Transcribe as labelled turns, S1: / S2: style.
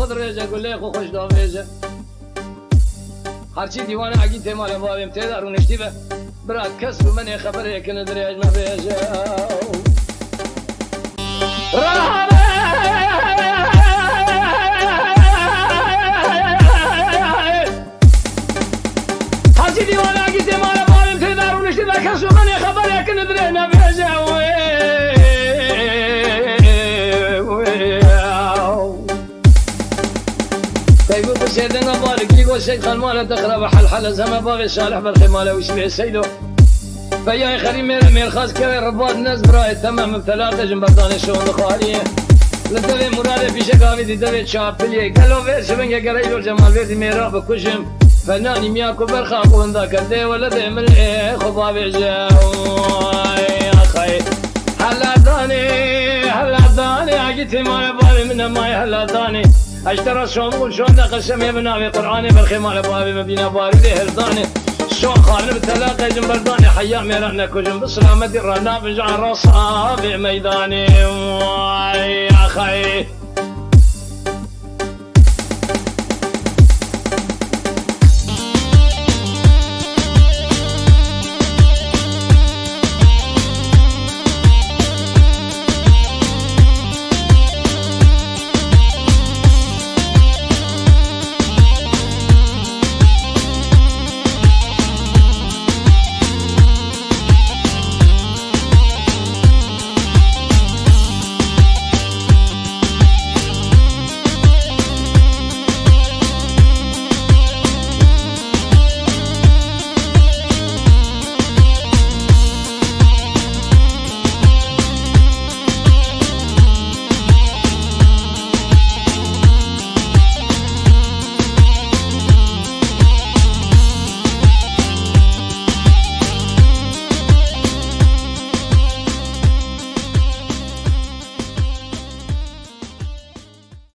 S1: خود رجع قول لي خو خوش داویجه هرچی دیوانه اگی تمال بابیم تیدار و نشتی به برات کس رو من خبره که نداری اجمع بیجه هرچی دیوانه اگی تمال بابیم تیدار و نشتی به کس رو من خبره که نداری اجمع بیجه تيقول بسيدنا بارك لي قول سيد خالماله تقرب حل زما باغي صالح بالخماله ويسمع سيدو فيا خريم مير خاص كوي رباط الناس براي تمام بثلاثه جنبرداني شون خاليه لدوي مراد في شقاوي دي دوي شابلي قالوا في شبنجا قريب جمال بيتي ميرا بكشم فناني مياكو برخا وندا كدي ولا دي من خبابي جاو يا خي هلا داني عقيتي ما بالي من ماي هلا داني اشترى شون قسم يا بناوي قراني بالخمال بابي مدينه باردي هرداني شو خالد بتلاقي جنبرداني حيا ميرنا كجن بسلامتي رانا بجع رصابي ميداني يا خي